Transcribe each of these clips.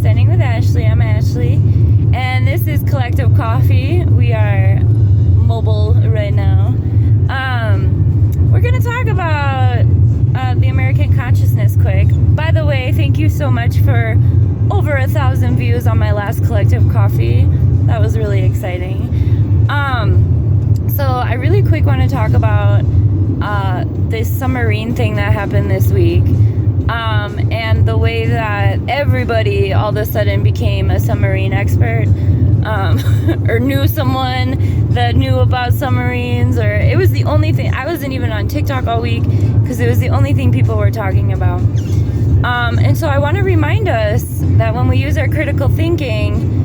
Standing with Ashley. I'm Ashley, and this is Collective Coffee. We are mobile right now. We're going to talk about the American consciousness quick. By the way, thank you so much for over 1,000 views on my last Collective Coffee. That was really exciting. So I really quick want to talk about this submarine thing that happened this week. And the way that everybody all of a sudden became a submarine expert, or knew someone that knew about submarines, or it was the only thing. I wasn't even on TikTok all week because it was the only thing people were talking about. And so I want to remind us that when we use our critical thinking,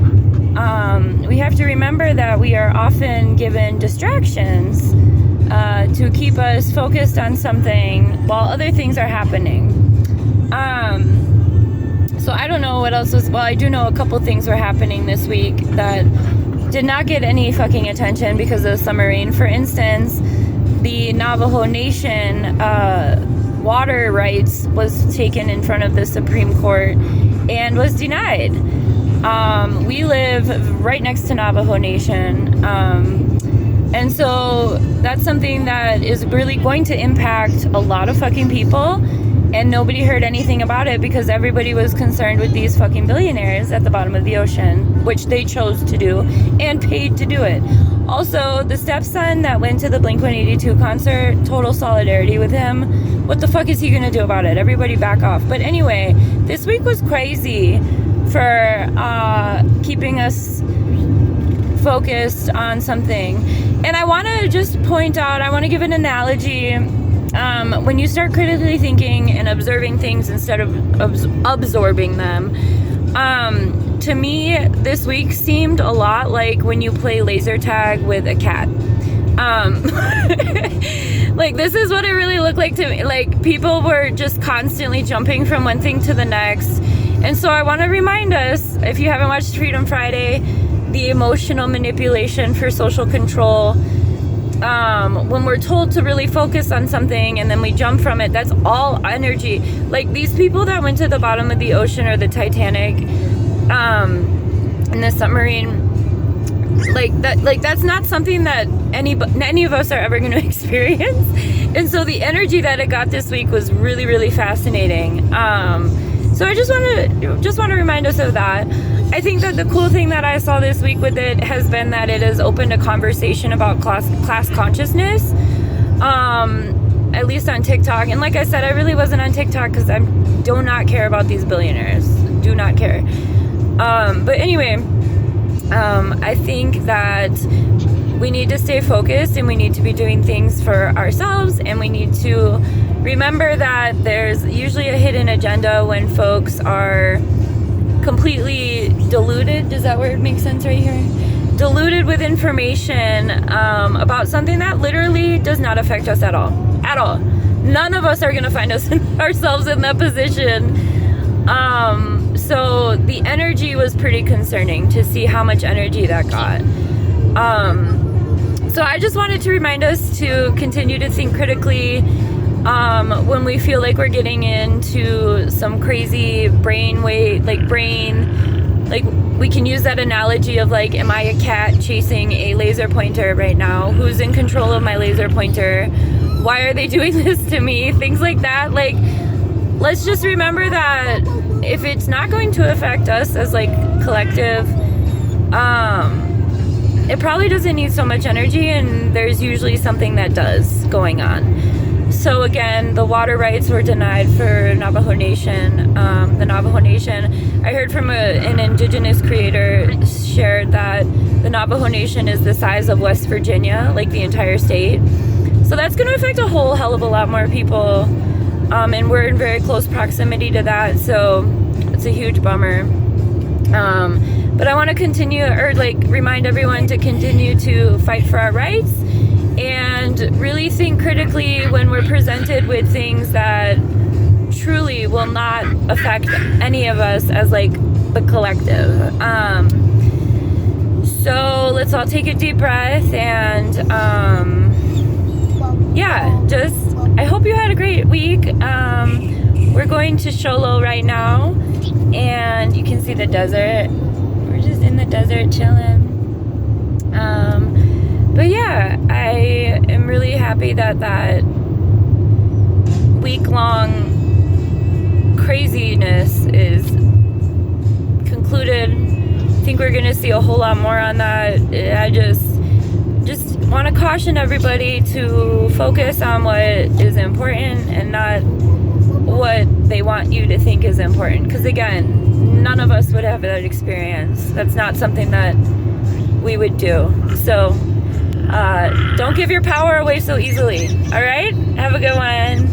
we have to remember that we are often given distractions to keep us focused on something while other things are happening. So I don't know what else was, well, I do know a couple things were happening this week that did not get any fucking attention because of the submarine. For instance, the Navajo Nation water rights was taken in front of the Supreme Court and was denied. We live right next to Navajo Nation, and so that's something that is really going to impact a lot of fucking people. And nobody heard anything about it because everybody was concerned with these fucking billionaires at the bottom of the ocean, which they chose to do and paid to do it. Also, the stepson that went to the Blink-182 concert, total solidarity with him. What the fuck is he gonna do about it? Everybody back off. But anyway, this week was crazy for keeping us focused on something. And I want to just point out, I want to give an analogy. When you start critically thinking and observing things instead of absorbing them, to me, this week seemed a lot like when you play laser tag with a cat. Like, this is what it really looked like to me. Like, people were just constantly jumping from one thing to the next. And so I want to remind us, if you haven't watched Freedom Friday, the emotional manipulation for social control. When we're told to really focus on something and then we jump from it, that's all energy. Like, these people that went to the bottom of the ocean or the Titanic, in the submarine, that's not something that any of us are ever going to experience. And so the energy that it got this week was really, really fascinating. So I just want to remind us of that. I think that the cool thing that I saw this week with it has been that it has opened a conversation about class consciousness, at least on TikTok. And like I said, I really wasn't on TikTok because I do not care about these billionaires. Do not care. But anyway, I think that we need to stay focused and we need to be doing things for ourselves, and we need to remember that there's usually a hidden agenda when folks are completely diluted. Does that word make sense right here? Diluted with information about something that literally does not affect us at all. At all. None of us are going to find ourselves in that position. So the energy was pretty concerning to see how much energy that got. So I just wanted to remind us to continue to think critically when we feel like we're getting into some crazy we can use that analogy of, like, am I a cat chasing a laser pointer right now? Who's in control of my laser pointer? Why are they doing this to me? Things like that. Like, let's just remember that if it's not going to affect us as, like, collective, it probably doesn't need so much energy, and there's usually something that does going on. So again, the water rights were denied for Navajo Nation. The Navajo Nation, I heard from an indigenous creator shared that the Navajo Nation is the size of West Virginia, like the entire state. So that's going to affect a whole hell of a lot more people. And we're in very close proximity to that, so it's a huge bummer. But I want to continue, remind everyone to continue to fight for our rights and really think critically when we're presented with things that truly will not affect any of us as, like, the collective. So let's all take a deep breath and I hope you had a great week. We're going to Sholo right now, and you can see the desert. We're just in the desert chilling. But yeah, I am really happy that week-long craziness is concluded. I think we're gonna see a whole lot more on that. I just want to caution everybody to focus on what is important and not what they want you to think is important. Because again, none of us would have that experience. That's not something that we would do. So don't give your power away so easily. All right? Have a good one.